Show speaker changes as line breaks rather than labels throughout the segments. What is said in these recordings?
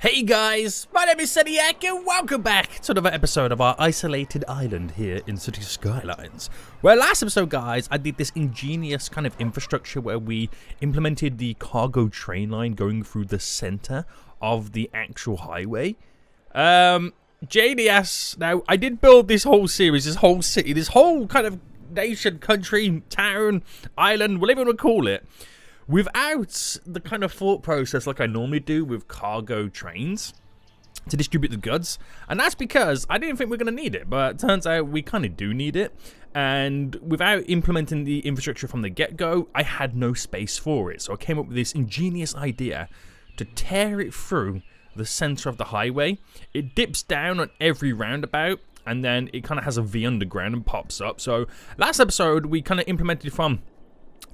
Hey guys, my name is Seniac and welcome back to another episode of our isolated island here in City Skylines. Well, last episode guys, I did this ingenious kind of infrastructure where we implemented the cargo train line going through the center of the actual highway. JDS, now I did build this whole series, this whole city, this whole kind of nation, country, town, island, whatever you want to call it, without the kind of thought process like I normally do with cargo trains to distribute the goods. And that's because I didn't think we're going to need it, but it turns out we kind of do need it. And without implementing the infrastructure from the get-go, I had no space for it. So I came up with this ingenious idea to tear it through the center of the highway. It dips down on every roundabout, and then it kind of has a V underground and pops up. So last episode, we kind of implemented from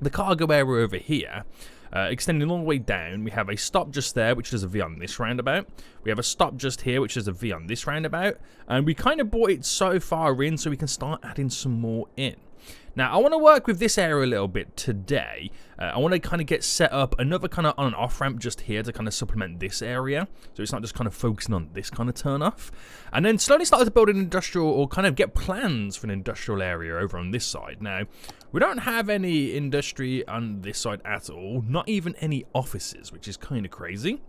the cargo area over here, extending all the way down. We have a stop just there, which is a V on this roundabout. We have a stop just here, which is a V on this roundabout. And we kind of brought it so far in so we can start adding some more in. Now, I want to work with this area a little bit today. I want to kind of get set up another kind of on and off ramp just here to kind of supplement this area. So it's not just kind of focusing on this kind of turn off. And then slowly started to build an industrial, or kind of get plans for an industrial area over on this side. Now, we don't have any industry on this side at all. Not even any offices, which is kind of crazy.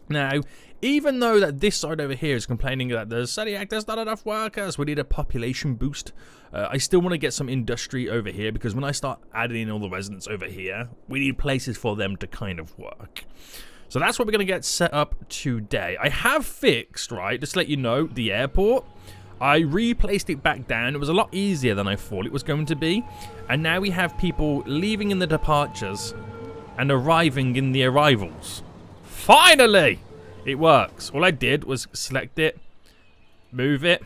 Now, even though that this side over here is complaining that there's not enough workers, we need a population boost, I still want to get some industry over here, because when I start adding in all the residents over here, we need places for them to kind of work. So that's what we're going to get set up today. I have fixed, right, just to let you know, the airport. I replaced it back down. It was a lot easier than I thought it was going to be. And now we have people leaving in the departures and arriving in the arrivals. Finally! It works. All I did was select it, move it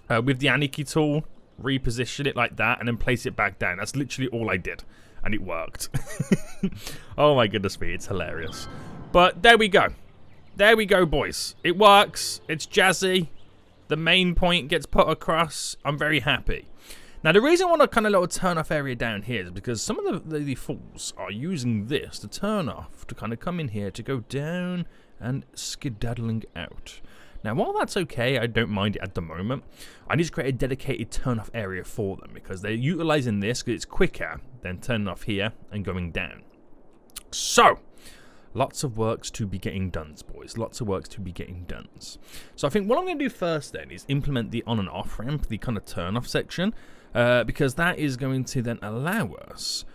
with the Aniki tool, reposition it like that, and then place it back down. That's literally all I did, and it worked. Oh my goodness me, it's hilarious. But there we go. There we go, boys. It works. It's jazzy. The main point gets put across. I'm very happy. Now, the reason I want a kind of little turn-off area down here is because some of the fools are using this to turn off, to kind of come in here, to go down and skedaddling out. Now, while that's okay, I don't mind it at the moment, I need to create a dedicated turn-off area for them, because they're utilizing this because it's quicker than turning off here and going down. So, lots of works to be getting done, boys. Lots of works to be getting done. So I think what I'm going to do first then is implement the on and off ramp, the kind of turn-off section, because that is going to then allow us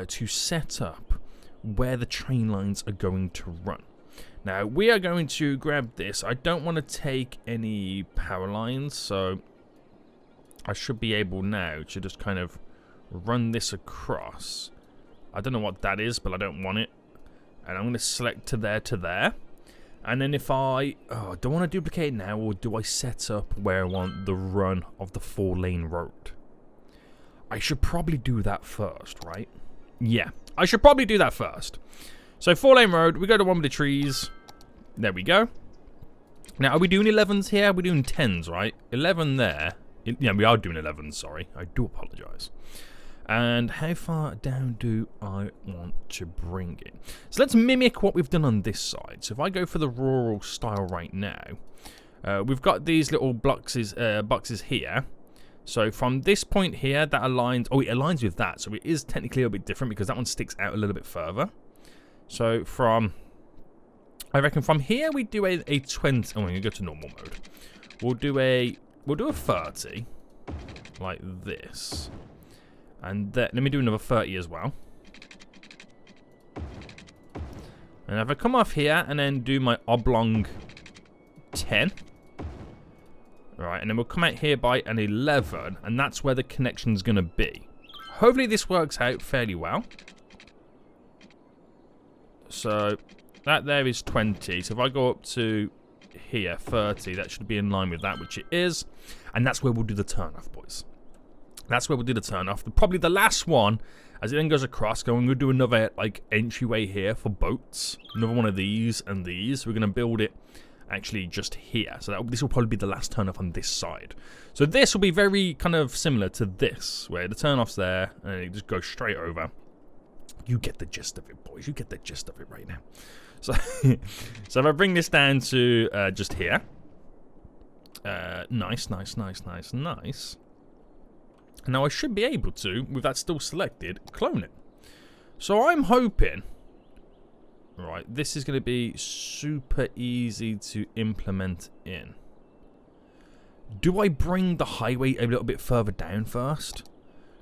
to set up where the train lines are going to run. Now, we are going to grab this. I don't want to take any power lines, so I should be able now to just kind of run this across. I don't know what that is, but I don't want it. And I'm going to select to there. And then if I don't want to duplicate it now, or do I set up where I want the run of the 4-lane road? I should probably do that first, right? Yeah, I should probably do that first. So 4-lane road, we go to one with the trees. There we go. Now, are we doing 11s here? We're doing 10s, right? 11 there. Yeah, we are doing 11s, sorry. I do apologize. And how far down do I want to bring it? So let's mimic what we've done on this side. So if I go for the rural style right now, we've got these little boxes here. So from this point here, that aligns. Oh, it aligns with that. So it is technically a little bit different because that one sticks out a little bit further. So I reckon from here we do a 20. Oh, I'm gonna go to normal mode. We'll do a 30, like this. And then, let me do another 30 as well. And if I come off here and then do my oblong 10. Right, and then we'll come out here by an 11, and that's where the connection's going to be. Hopefully this works out fairly well. So, that there is 20. So if I go up to here, 30, that should be in line with that, which it is. And that's where we'll do the turn-off, boys. That's where we'll do the turn-off. Probably the last one, as it then goes across, we're going to do another like entryway here for boats. Another one of these and these. We're going to build it actually just here. So this will probably be the last turn-off on this side. So this will be very kind of similar to this, where the turn-off's there, and it just goes straight over. You get the gist of it, boys. You get the gist of it right now. So, so if I bring this down to just here. Nice. Now I should be able to, with that still selected, clone it. So I'm hoping, right, this is going to be super easy to implement in. Do I bring the highway a little bit further down first?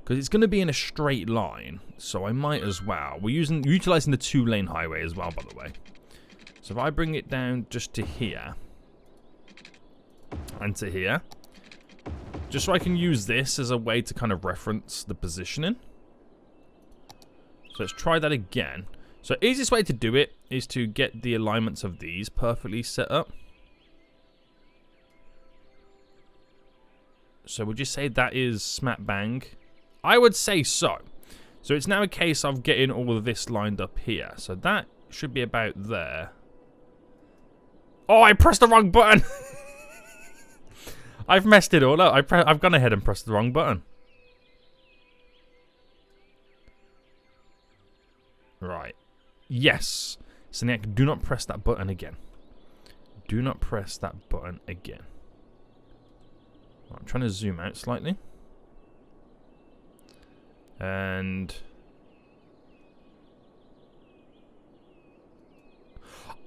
Because it's going to be in a straight line, so I might as well. We're utilizing the 2-lane highway as well, by the way. So if I bring it down just to here, and to here, just so I can use this as a way to kind of reference the positioning. So let's try that again. So easiest way to do it is to get the alignments of these perfectly set up. So would you say that is smack bang? I would say so. So it's now a case of getting all of this lined up here. So that should be about there. Oh, I pressed the wrong button. I've messed it all up. I've gone ahead and pressed the wrong button. Right. Yes. Seniac, do not press that button again. Do not press that button again. I'm trying to zoom out slightly. And...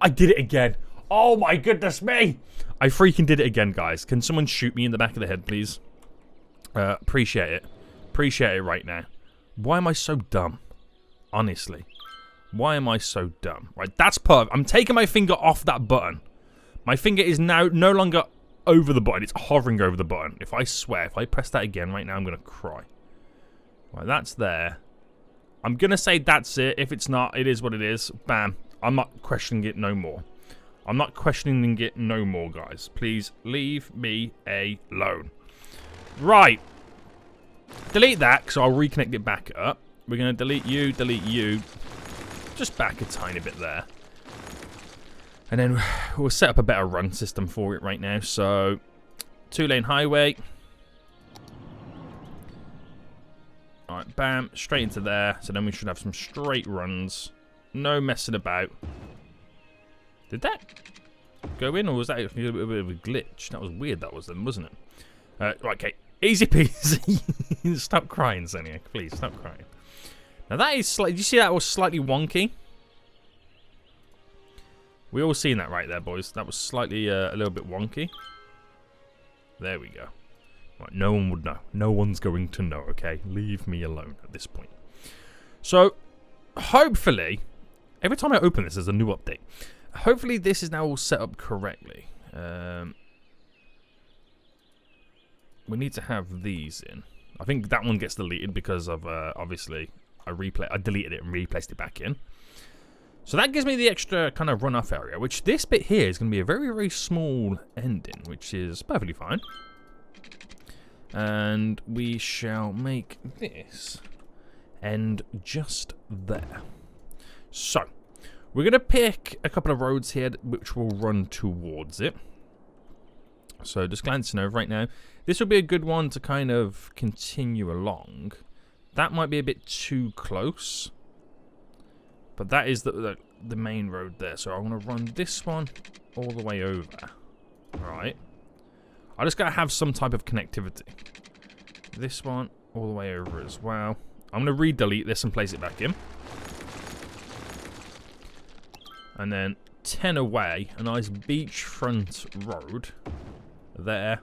I did it again. Oh my goodness me. I freaking did it again, guys. Can someone shoot me in the back of the head, please? Appreciate it. Appreciate it right now. Why am I so dumb? Honestly. Why am I so dumb? Right, that's perfect. I'm taking my finger off that button. My finger is now no longer over the button. It's hovering over the button. If I swear, if I press that again right now, I'm going to cry. Right, that's there. I'm going to say that's it. If it's not, it is what it is. Bam. I'm not questioning it no more. I'm not questioning it no more, guys. Please leave me alone. Right. Delete that, because I'll reconnect it back up. We're going to delete you. Just back a tiny bit there. And then we'll set up a better run system for it right now. So, 2-lane highway. Alright, bam. Straight into there. So then we should have some straight runs. No messing about. Did that go in, or was that a bit of a glitch? That was weird, that was then, wasn't it? Right, okay. Easy peasy. Stop crying, Zeniac. Please, stop crying. Now that is slightly... Did you see that was slightly wonky? We all seen that right there, boys. That was slightly a little bit wonky. There we go. Right, no one would know. No one's going to know, okay? Leave me alone at this point. So, hopefully... Every time I open this, there's a new update. Hopefully this is now all set up correctly. We need to have these in. I think that one gets deleted because of, obviously, I deleted it and replaced it back in. So that gives me the extra kind of run-off area, which this bit here is going to be a very, very small ending, which is perfectly fine. And we shall make this end just there. So, we're going to pick a couple of roads here which will run towards it. So, just glancing over right now, this will be a good one to kind of continue along. That might be a bit too close. But that is the main road there. So, I'm going to run this one all the way over. Right. I just got to have some type of connectivity. This one all the way over as well. I'm going to re-delete this and place it back in. And then 10 away, a nice beachfront road there.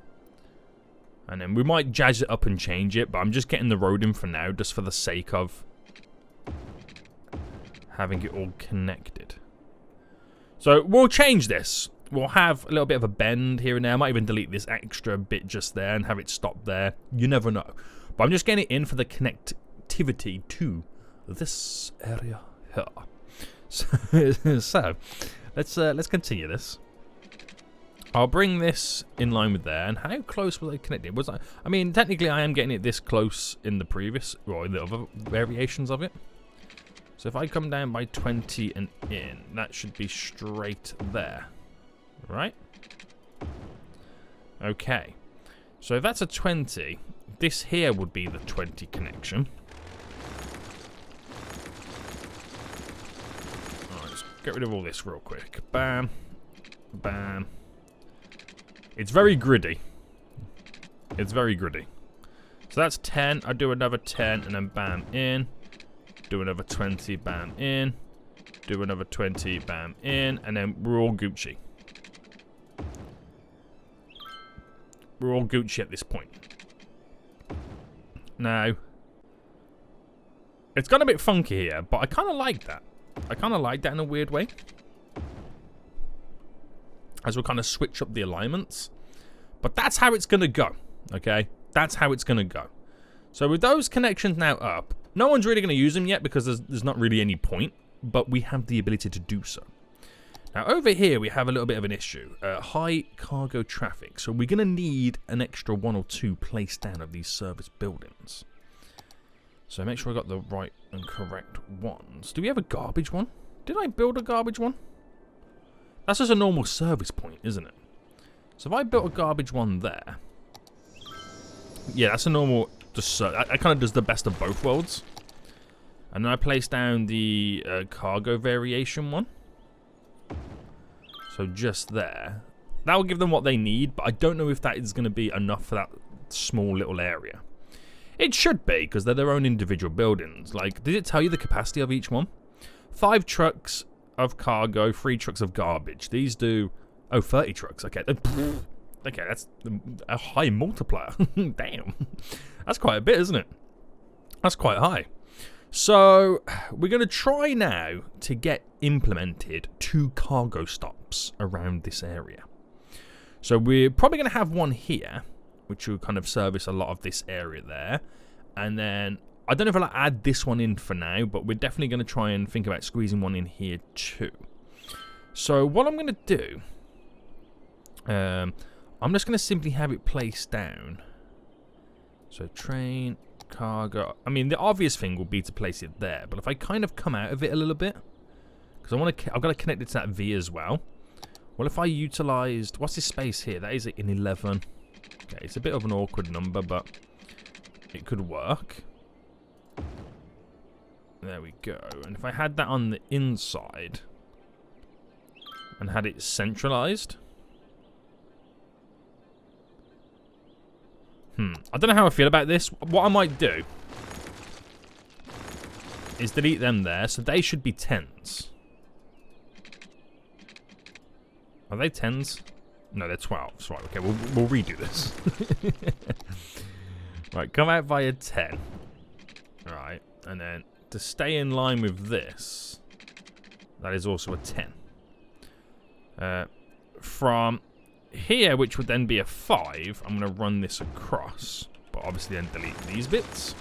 And then we might jazz it up and change it, but I'm just getting the road in for now, just for the sake of having it all connected. So we'll change this. We'll have a little bit of a bend here and there. I might even delete this extra bit just there and have it stop there. You never know. But I'm just getting it in for the connectivity to this area here. So let's continue this. I'll bring this in line with there. And how close was I connected? I mean, technically I am getting it this close in the previous, or in the other variations of it. So if I come down by 20 and in, that should be straight there. Right? Okay. So if that's a 20, this here would be the 20 connection. get rid of all this real quick. Bam. Bam. It's very gritty. It's very gritty. So that's 10. I do another 10 and then bam in. Do another 20, bam in. Do another 20, bam in. And then we're all Gucci. We're all Gucci at this point. Now, it's got a bit funky here, but I kind of like that. I kind of like that in a weird way. As we'll kind of switch up the alignments. But that's how it's going to go, okay? That's how it's going to go. So with those connections now up, no one's really going to use them yet because there's not really any point, but we have the ability to do so. Now over here we have a little bit of an issue. High cargo traffic. So we're going to need an extra 1 or 2 placed down of these service buildings. So make sure I got the right and correct ones. Do we have a garbage one? Did I build a garbage one? That's just a normal service point, isn't it? So if I built a garbage one there. Yeah, that's a normal... That kind of does the best of both worlds. And then I place down the cargo variation one. So just there. That will give them what they need, but I don't know if that is going to be enough for that small little area. It should be, because they're their own individual buildings. Like, did it tell you the capacity of each one? 5 trucks of cargo, 3 trucks of garbage. These do... Oh, 30 trucks. Okay. Okay, that's a high multiplier. Damn. That's quite a bit, isn't it? That's quite high. So, we're going to try now to get implemented 2 cargo stops around this area. So, we're probably going to have one here, which will kind of service a lot of this area there. And then, I don't know if I'll add this one in for now, but we're definitely going to try and think about squeezing one in here too. So, what I'm going to do... I'm just going to simply have it placed down. So, train... cargo. I mean, the obvious thing would be to place it there, but if I kind of come out of it a little bit, because I've got to connect it to that V as well. Well, if I utilized, what's this space here? That is in 11. Okay, it's a bit of an awkward number, but it could work. There we go. And if I had that on the inside and had it centralized. I don't know how I feel about this. What I might do is delete them there. So they should be 10s. Are they 10s? No, they're 12s. Right, okay, we'll redo this. Right, come out via 10. Right, and then to stay in line with this, that is also a 10. From... here, which would then be a 5, I'm going to run this across, but obviously then delete these bits.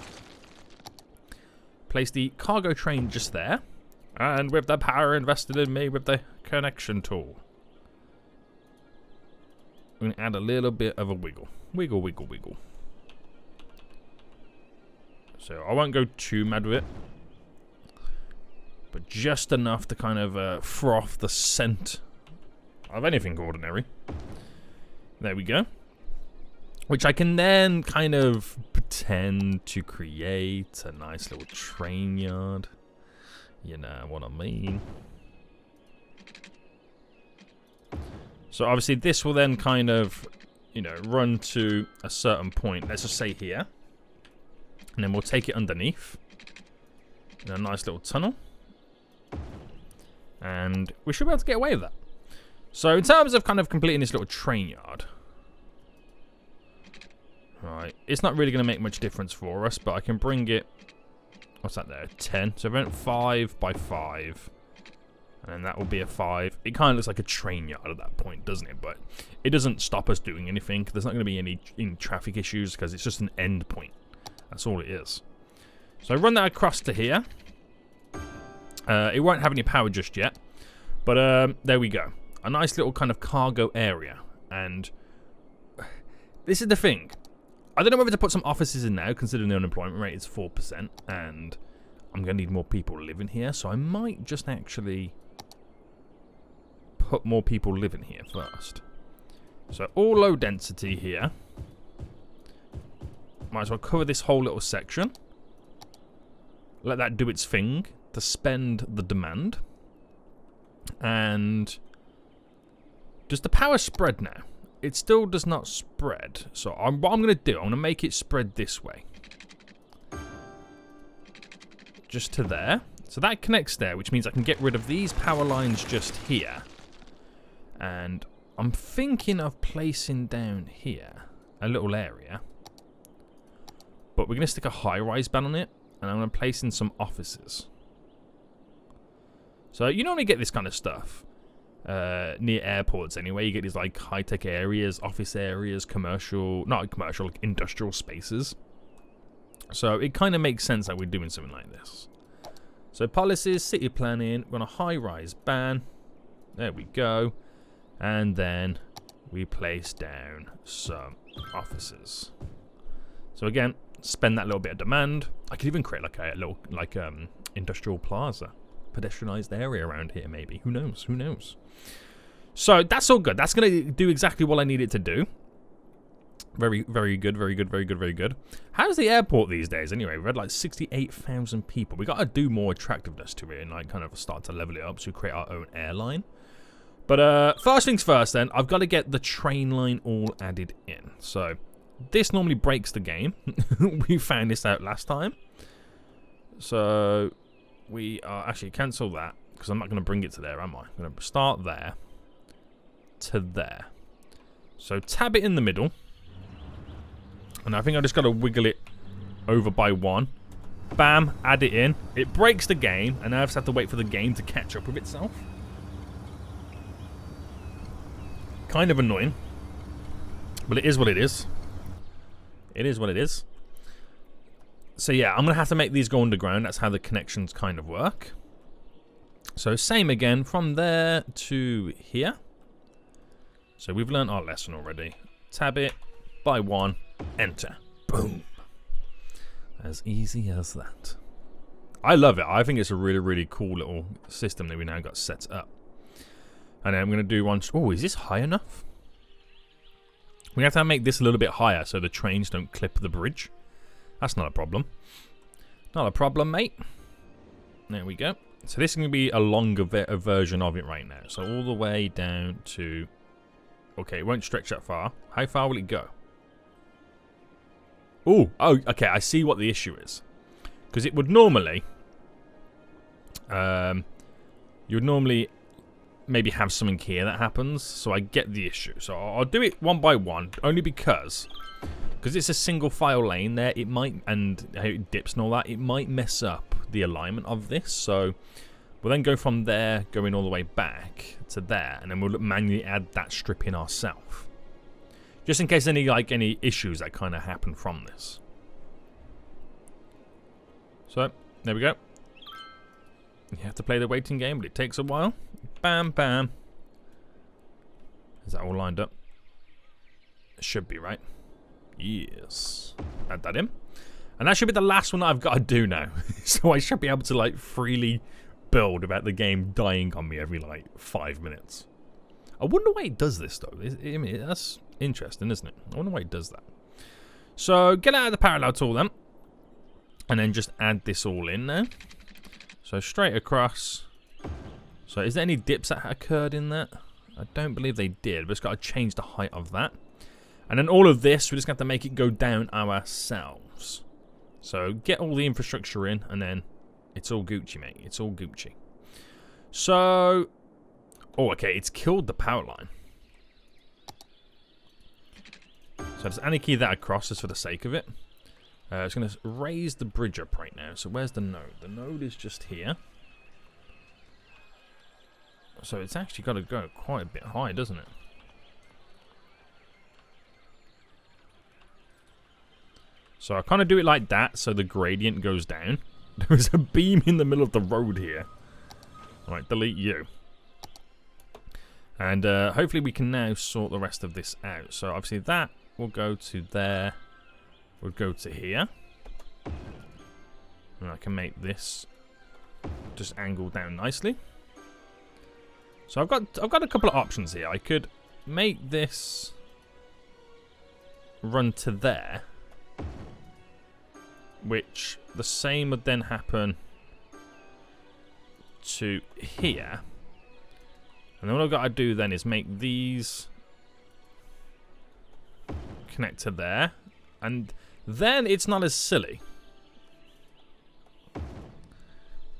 Place the cargo train just there, and with the power invested in me with the connection tool, we're going to add a little bit of a wiggle. Wiggle, wiggle, wiggle. So I won't go too mad with it, but just enough to kind of froth the scent of anything ordinary. There we go. Which I can then kind of pretend to create a nice little train yard. You know what I mean. So obviously this will then kind of, you know, run to a certain point. Let's just say here. And then we'll take it underneath. In a nice little tunnel. And we should be able to get away with that. So in terms of kind of completing this little train yard, right, it's not really going to make much difference for us, but I can bring it, what's that there, 10. So I went 5 by 5, and then that will be a 5. It kind of looks like a train yard at that point, doesn't it? But it doesn't stop us doing anything. There's not going to be any traffic issues because it's just an end point. That's all it is. So I run that across to here. It won't have any power just yet, but there we go. A nice little kind of cargo area. And this is the thing. I don't know whether to put some offices in now, considering the unemployment rate is 4%. And I'm going to need more people living here. So I might just actually put more people living here first. So all low density here. Might as well cover this whole little section. Let that do its thing to spend the demand. And does the power spread now? It still does not spread. So what I'm going to do, I'm going to make it spread this way. Just to there. So that connects there, which means I can get rid of these power lines just here. And I'm thinking of placing down here a little area. But we're going to stick a high-rise band on it. And I'm going to place in some offices. So you normally get this kind of stuff. Near airports anyway, you get these like high-tech areas, office areas, not commercial, like industrial spaces. So it kind of makes sense that we're doing something like this. So policies, city planning, we're on a high-rise ban. There we go. And then we place down some offices. So again, spend that little bit of demand. I could even create like a little industrial plaza. Pedestrianised area around here maybe. Who knows? Who knows? So that's all good. That's going to do exactly what I need it to do. Very, very good. Very good. Very good. Very good. How's the airport these days anyway? We've had like 68,000 people. We got to do more attractiveness to it and like kind of start to level it up so we create our own airline. But first things first then, I've got to get the train line all added in. So this normally breaks the game. We found this out last time. So we are actually cancel that because I'm not going to bring it to there, am I? I'm going to start there to there. So tab it in the middle. And I think I just got to wiggle it over by one. Bam, add it in. It breaks the game, and now I just have to wait for the game to catch up with itself. Kind of annoying. But it is what it is. It is what it is. So yeah, I'm going to have to make these go underground. That's how the connections kind of work. So same again from there to here. So we've learned our lesson already. Tab it by one, enter. Boom. As easy as that. I love it. I think it's a really, really cool little system that we now got set up. And then I'm going to do one. Oh, is this high enough? We have to make this a little bit higher so the trains don't clip the bridge. That's not a problem. Not a problem, mate. There we go. So this is going to be a longer version of it right now. So all the way down to... Okay, it won't stretch that far. How far will it go? Ooh, oh, okay, I see what the issue is. Because it would normally... you would normally maybe have something here that happens. So I get the issue. So I'll do it one by one. Only because it's a single file lane there, it might... And how it dips and all that, it might mess up the alignment of this. So we'll then go from there, going all the way back to there. And then we'll manually add that strip in ourselves. Just in case any issues that kind of happen from this. So, there we go. You have to play the waiting game, but it takes a while. Bam, bam. Is that all lined up? It should be, right? Yes. Add that in. And that should be the last one that I've got to do now. So I should be able to, like, freely build without the game dying on me every, like, 5 minutes. I wonder why it does this, though. I mean, that's interesting, isn't it? I wonder why it does that. So, get out of the parallel tool, then. And then just add this all in now. So, straight across. So, is there any dips that occurred in that? I don't believe they did, but it's got to change the height of that. And then all of this, we're just going to have to make it go down ourselves. So, get all the infrastructure in, and then it's all Gucci, mate. It's all Gucci. So... Oh, okay, it's killed the power line. So just anti-key that across just for the sake of it. It's going to raise the bridge up right now. So where's the node? The node is just here. So it's actually got to go quite a bit high, doesn't it? So I kind of do it like that so the gradient goes down. There's a beam in the middle of the road here. Alright, delete you. And hopefully we can now sort the rest of this out. So obviously that will go to there. We'll go to here. And I can make this just angle down nicely. So I've got a couple of options here. I could make this run to there. Which the same would then happen to here. And then all I've got to do then is make these connect to there. And then it's not as silly.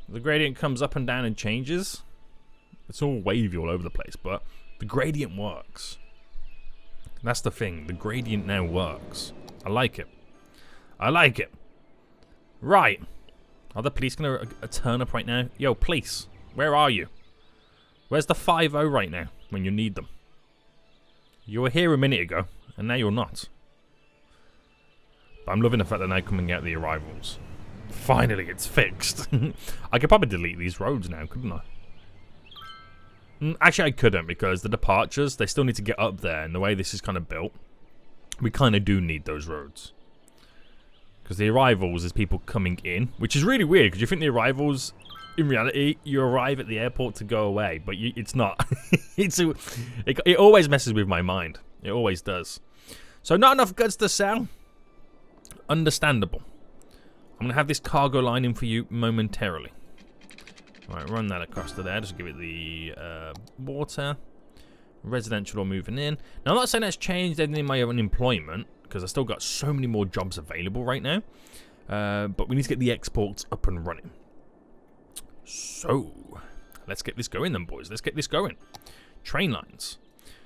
The gradient comes up and down and changes. It's all wavy all over the place, but the gradient works. That's the thing. The gradient now works. I like it. I like it. Right. Are the police going to turn up right now? Yo, police. Where are you? Where's the 5-0 right now when you need them? You were here a minute ago, and now you're not. But I'm loving the fact that they're now coming out the arrivals. Finally, it's fixed. I could probably delete these roads now, couldn't I? Actually, I couldn't, because the departures, they still need to get up there. And the way this is kind of built, we kind of do need those roads. Because the arrivals is people coming in, which is really weird, because you think the arrivals, in reality, you arrive at the airport to go away, but it's not. It always messes with my mind. It always does. So not enough goods to sell? Understandable. I'm going to have this cargo line in for you momentarily. Alright, run that across to there. Just give it the water. Residential all moving in. Now, I'm not saying that's changed anything in my own employment, because I've still got so many more jobs available right now. But we need to get the exports up and running. So, let's get this going then, boys. Let's get this going. Train lines.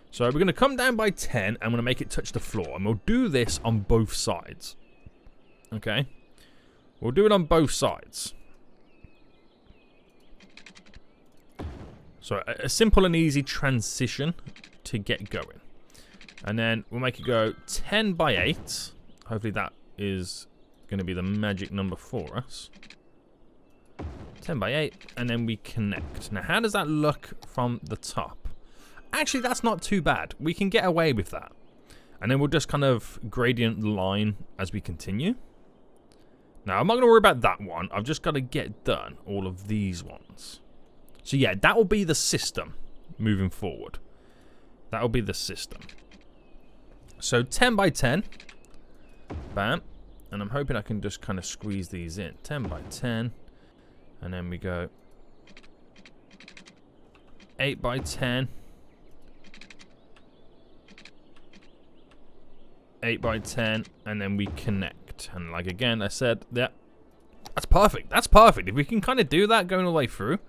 So, we're going to come down by 10, and I'm going to make it touch the floor. And we'll do this on both sides. Okay? We'll do it on both sides. So a simple and easy transition to get going. And then we'll make it go 10 by 8. Hopefully that is going to be the magic number for us. 10 by 8. And then we connect. Now, how does that look from the top? Actually, that's not too bad. We can get away with that. And then we'll just kind of gradient line as we continue. Now, I'm not going to worry about that one. I've just got to get done all of these ones. So, yeah, that will be the system moving forward. That will be the system. So, 10 by 10. Bam. And I'm hoping I can just kind of squeeze these in. 10 by 10. And then we go 8 by 10. 8 by 10. And then we connect. And like again, I said, yeah, that's perfect. That's perfect. If we can kind of do that going all the way through.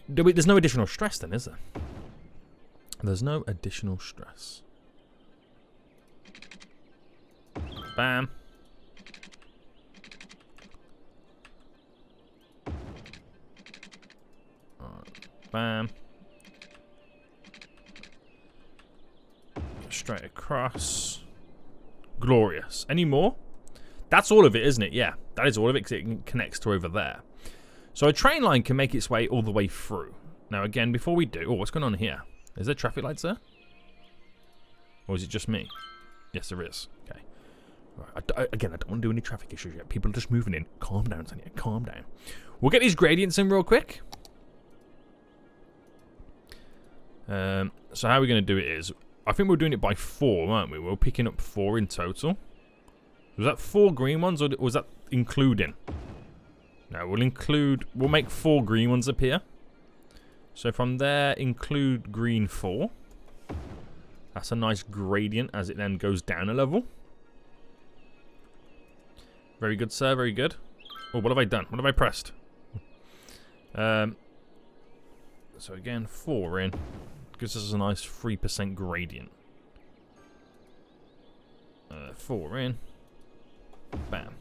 There's no additional stress then, is there? There's no additional stress. Bam. Bam. Straight across. Glorious. Any more? That's all of it, isn't it? Yeah, that is all of it, because it connects to over there. So a train line can make its way all the way through. Now, again, before we do... Oh, what's going on here? Is there traffic lights there? Or is it just me? Yes, there is. Okay. Right. Again, I don't want to do any traffic issues yet. People are just moving in. Calm down, Tanya. Calm down. We'll get these gradients in real quick. So how we're going to do it is... I think we're doing it by 4, weren't we? We're picking up 4 in total. Was that 4 green ones, or was that including? No, we'll make 4 green ones appear. So from there, include green 4. That's a nice gradient as it then goes down a level. Very good, sir, very good. Oh, what have I done? What have I pressed? So again, 4 in. Gives us a nice 3% gradient. 4 in. Bam.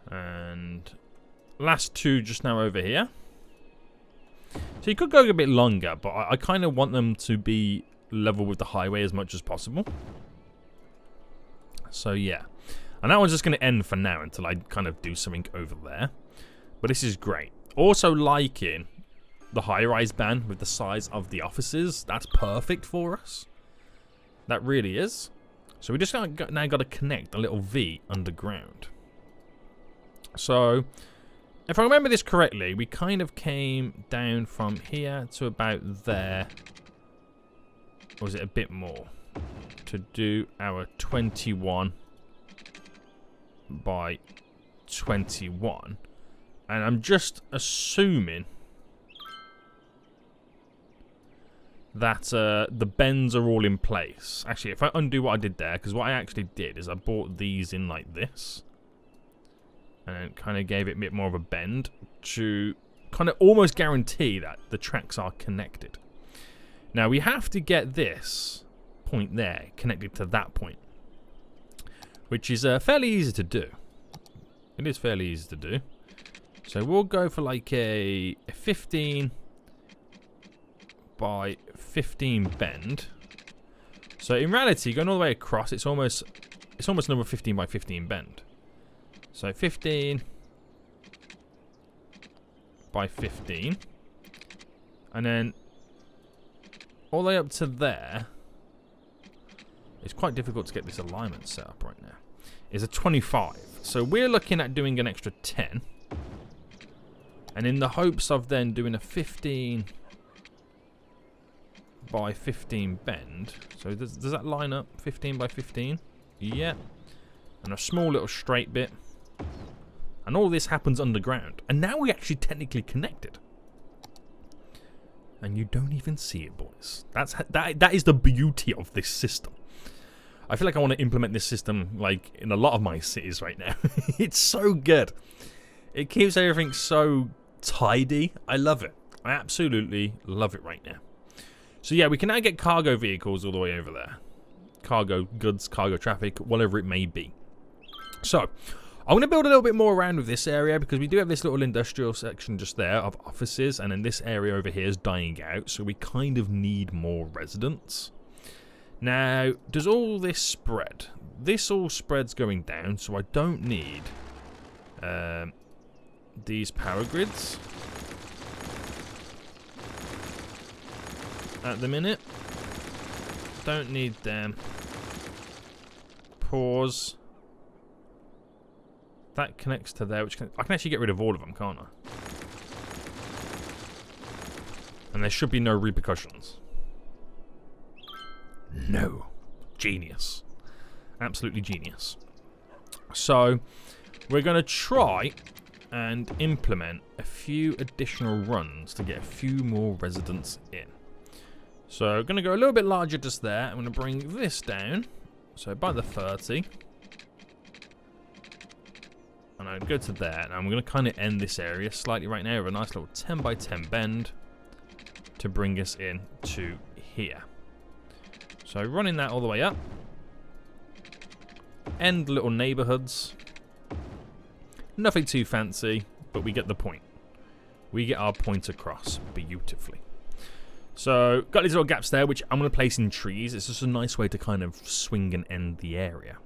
And last 2 just now over here. So you could go a bit longer, but I kind of want them to be level with the highway as much as possible. So yeah. And that one's just going to end for now until I kind of do something over there. But this is great. Also liking the high-rise band with the size of the offices. That's perfect for us. That really is. So we just now got to connect a little V underground. So, if I remember this correctly, we kind of came down from here to about there. Or was it a bit more? To do our 21 by 21. And I'm just assuming that the bends are all in place. Actually, if I undo what I did there, because what I actually did is I brought these in like this. And it kind of gave it a bit more of a bend to kind of almost guarantee that the tracks are connected. Now, we have to get this point there connected to that point, which is fairly easy to do. It is fairly easy to do. So we'll go for like a 15 by 15 bend. So in reality, going all the way across, it's almost another 15 by 15 bend. So 15 by 15, and then all the way up to there. It's quite difficult to get this alignment set up right now. Is a 25. So we're looking at doing an extra 10. And in the hopes of then doing a 15 by 15 bend. So does that line up? 15 by 15? Yeah. And a small little straight bit. And all this happens underground. And now we're actually technically connected. And you don't even see it, boys. That is the beauty of this system. I feel like I want to implement this system like in a lot of my cities right now. It's so good. It keeps everything so tidy. I love it. I absolutely love it right now. So yeah, we can now get cargo vehicles all the way over there. Cargo goods, cargo traffic, whatever it may be. So I'm going to build a little bit more around with this area because we do have this little industrial section just there of offices, and then this area over here is dying out, so we kind of need more residents. Now, does all this spread? This all spreads going down, so I don't need these power grids at the minute. Don't need them. Pause. That connects to there, which I can actually get rid of all of them, can't I? And there should be no repercussions. No. Genius. Absolutely genius. So, we're going to try and implement a few additional runs to get a few more residents in. So, going to go a little bit larger just there. I'm going to bring this down. So, by the 30. And I'd go to there. And I'm going to kind of end this area slightly right now with a nice little 10 by 10 bend to bring us in to here. So running that all the way up. End little neighborhoods. Nothing too fancy, but we get the point. We get our point across beautifully. So got these little gaps there, which I'm going to place in trees. It's just a nice way to kind of swing and end the area.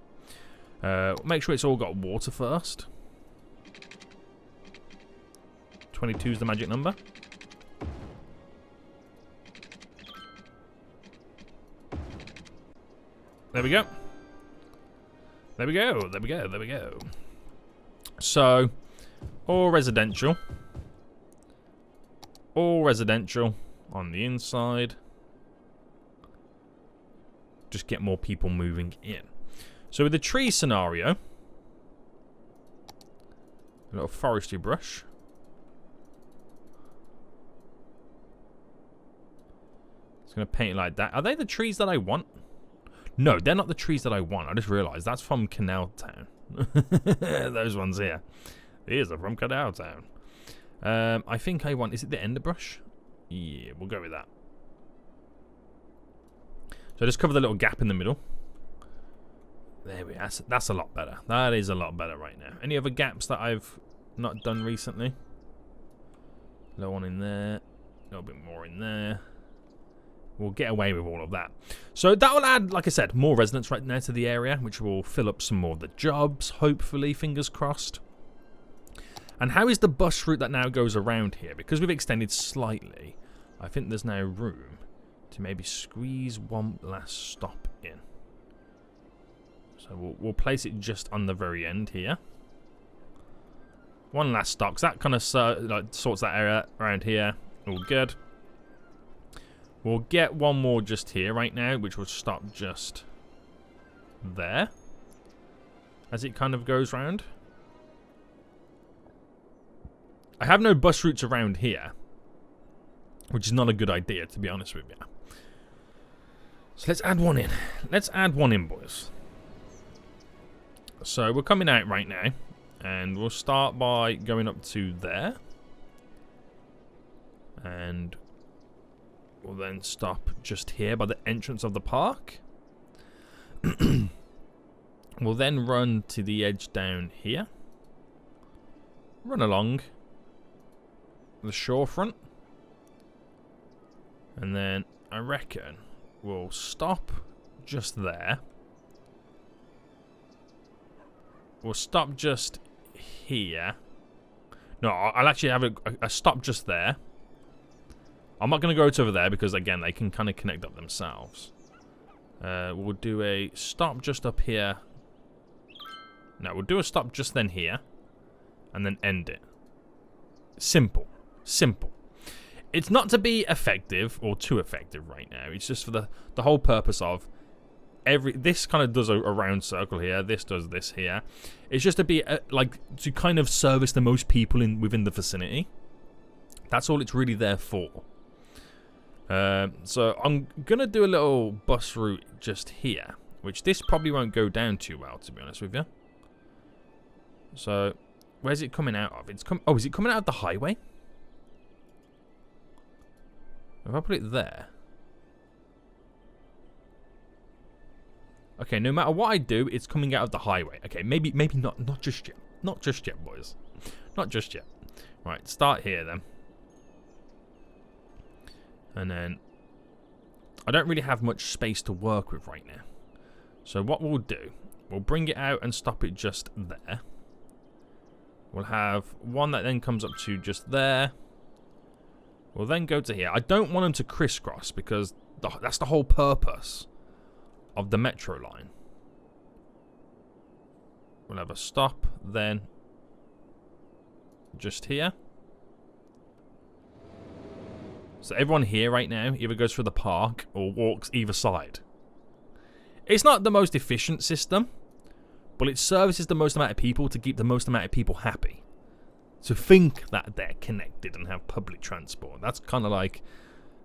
Make sure it's all got water first. 22 is the magic number. There we go. There we go. There we go. There we go. So, all residential. All residential on the inside. Just get more people moving in. So with the tree scenario, a little forestry brush. It's going to paint it like that. Are they the trees that I want? No, they're not the trees that I want. I just realised that's from Canal Town. Those ones here. These are from Canal Town. I think I want... Is it the ender brush? Yeah, we'll go with that. So just cover the little gap in the middle. There we are. That's a lot better. That is a lot better right now. Any other gaps that I've not done recently? A little one in there. A little bit more in there. We'll get away with all of that. So that will add, like I said, more residents right now to the area, which will fill up some more of the jobs, hopefully, fingers crossed. And how is the bus route that now goes around here? Because we've extended slightly, I think there's now room to maybe squeeze one last stop in. So we'll place it just on the very end here. One last stop, because that kind of sorts that area around here. All good. We'll get one more just here right now, which will stop just there as it kind of goes round. I have no bus routes around here, which is not a good idea, to be honest with you. So let's add one in. Let's add one in, boys. So we're coming out right now, and we'll start by going up to there. And we'll then stop just here by the entrance of the park. We'll then run to the edge down here. Run along the shorefront. And then I reckon we'll stop just there. We'll stop just here. No, I'll actually have a stop just there. I'm not going to go over there because, again, they can kind of connect up themselves. We'll do a stop just up here. No, we'll do a stop just then here. And then end it. Simple. Simple. It's not to be effective or too effective right now. It's just for the whole purpose of this kind of does a round circle here. This does this here. It's just to be like to kind of service the most people within the vicinity. That's all it's really there for. So I'm gonna do a little bus route just here, which this probably won't go down too well, to be honest with you. So where's it coming out of? Oh, is it coming out of the highway? If I put it there. Okay, no matter what I do, it's coming out of the highway. Okay, maybe not just yet. Not just yet, boys. Not just yet. Right, start here then. And then I don't really have much space to work with right now. So what we'll do, we'll bring it out and stop it just there. We'll have one that then comes up to just there. We'll then go to here. I don't want them to crisscross because that's the whole purpose of the metro line. We'll have a stop then just here. So everyone here right now either goes through the park or walks either side. It's not the most efficient system, but it services the most amount of people to keep the most amount of people happy. To think that they're connected and have public transport. That's kind of like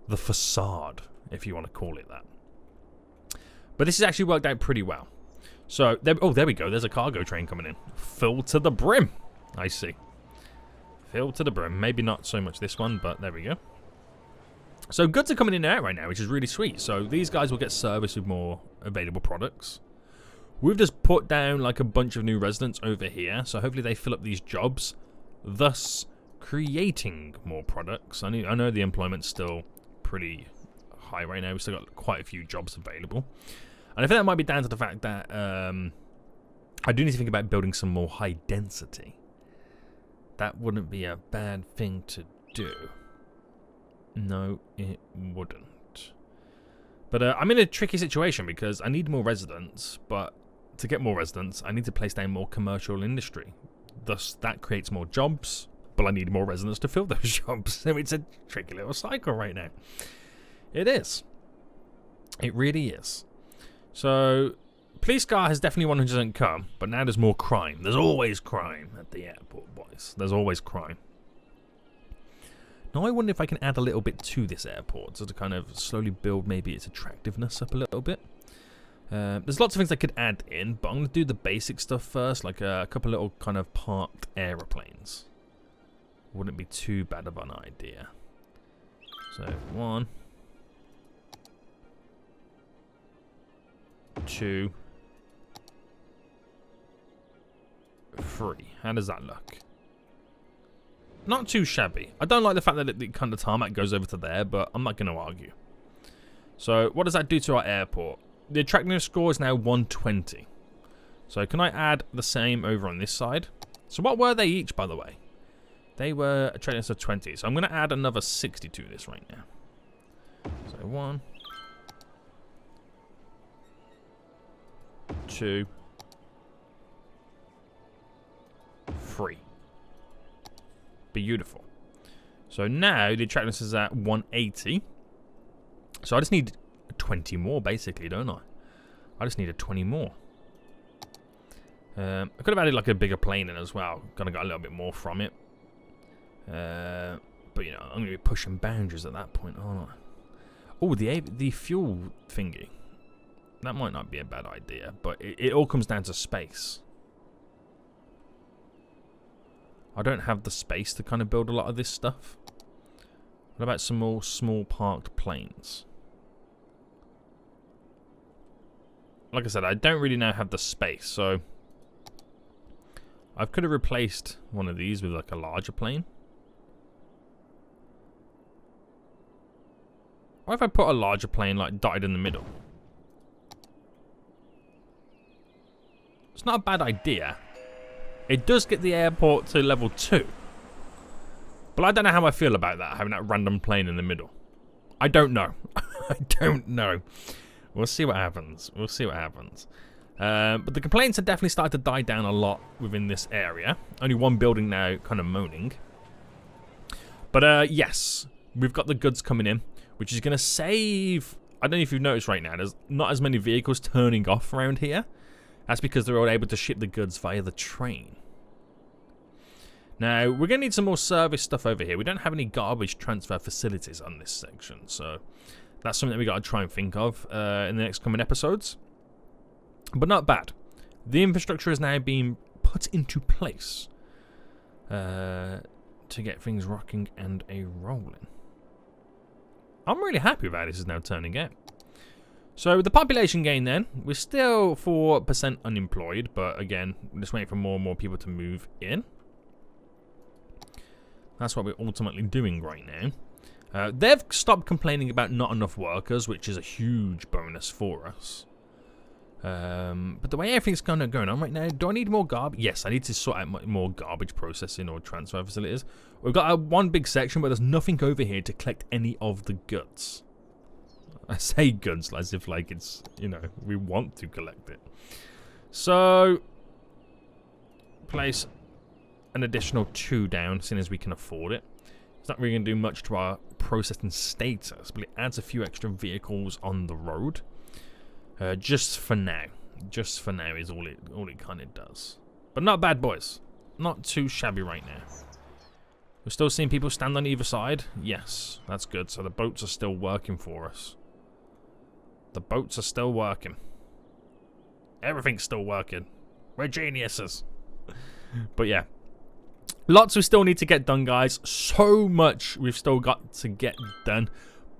the facade, if you want to call it that. But this has actually worked out pretty well. So, there we go. There's a cargo train coming in. Filled to the brim. I see. Filled to the brim. Maybe not so much this one, but there we go. So goods are coming in and out right now, which is really sweet. So these guys will get service with more available products. We've just put down like a bunch of new residents over here. So hopefully they fill up these jobs, thus creating more products. I know the employment's still pretty high right now. We've still got quite a few jobs available. And I think that might be down to the fact that I do need to think about building some more high density. That wouldn't be a bad thing to do. No, it wouldn't. But I'm in a tricky situation because I need more residents, but to get more residents, I need to place down more commercial industry. Thus, that creates more jobs, but I need more residents to fill those jobs. So it's a tricky little cycle right now. It is. It really is. So, police car has definitely 100% come, but now there's more crime. There's always crime at the airport, boys. There's always crime. Now I wonder if I can add a little bit to this airport, so to kind of slowly build maybe its attractiveness up a little bit. There's lots of things I could add in, but I'm going to do the basic stuff first, like a couple little kind of parked aeroplanes. Wouldn't be too bad of an idea. So, 1, 2, 3. How does that look? Not too shabby. I don't like the fact that the kind of tarmac goes over to there, but I'm not going to argue. So, what does that do to our airport? The attractiveness score is now 120. So, can I add the same over on this side? So, what were they each, by the way? They were attractiveness of 20. So, I'm going to add another 60 to this right now. So, 1, 2, 3. Beautiful. So now the attractiveness is at 180. So I just need 20 more, basically, don't I? I just need a 20 more. I could have added like a bigger plane in as well. Kind of got a little bit more from it. But, you know, I'm going to be pushing boundaries at that point, aren't I? Oh, the fuel thingy. That might not be a bad idea, but it all comes down to space. I don't have the space to kind of build a lot of this stuff. What about some more small parked planes? Like I said, I don't really now have the space, so I could have replaced one of these with like a larger plane. What if I put a larger plane like dotted in the middle? It's not a bad idea. It does get the airport to level 2. But I don't know how I feel about that, having that random plane in the middle. I don't know. I don't know. We'll see what happens. We'll see what happens. But the complaints have definitely started to die down a lot within this area. Only one building now kind of moaning. But yes, we've got the goods coming in, which is going to save... I don't know if you've noticed right now, there's not as many vehicles turning off around here. That's because they're all able to ship the goods via the train. Now, we're going to need some more service stuff over here. We don't have any garbage transfer facilities on this section, so that's something that we got to try and think of in the next coming episodes. But not bad. The infrastructure is now being put into place to get things rocking and a-rolling. I'm really happy with how this is now turning out. So with the population gain then, we're still 4% unemployed, but again, we're just waiting for more and more people to move in. That's what we're ultimately doing right now. They've stopped complaining about not enough workers, which is a huge bonus for us. But the way everything's kind of going on right now, do I need more garbage? Yes, I need to sort out more garbage processing or transfer facilities. We've got one big section, but there's nothing over here to collect any of the goods. I say goods as if like it's, you know, we want to collect it. So, place an additional 2 down, seeing as we can afford it. It's not really going to do much to our processing status, but it adds a few extra vehicles on the road. Just for now. Just for now is all it kind of does. But not bad, boys. Not too shabby right now. We're still seeing people stand on either side. Yes, that's good. So the boats are still working for us. The boats are still working. Everything's still working. We're geniuses. But yeah. Lots we still need to get done, guys. So much we've still got to get done.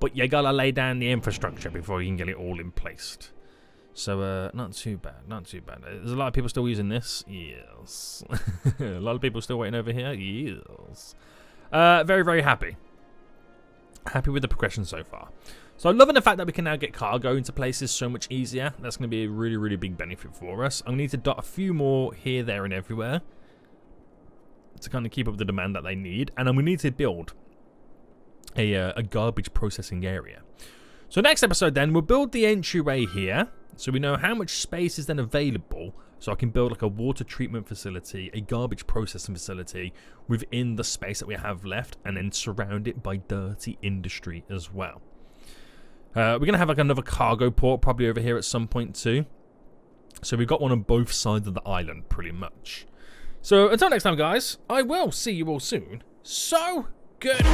But you gotta lay down the infrastructure before you can get it all in place. So, not too bad. Not too bad. There's a lot of people still using this. Yes. A lot of people still waiting over here. Yes. Very, very happy. Happy with the progression so far. So I'm loving the fact that we can now get cargo into places so much easier. That's going to be a really, really big benefit for us. I'm going to need to dot a few more here, there, and everywhere to kind of keep up with the demand that they need. And I'm going to need to build a garbage processing area. So next episode then, we'll build the entryway here. So we know how much space is then available. So I can build like a water treatment facility, a garbage processing facility within the space that we have left. And then surround it by dirty industry as well. We're going to have like another cargo port probably over here at some point too. So we've got one on both sides of the island pretty much. So until next time, guys, I will see you all soon. So good.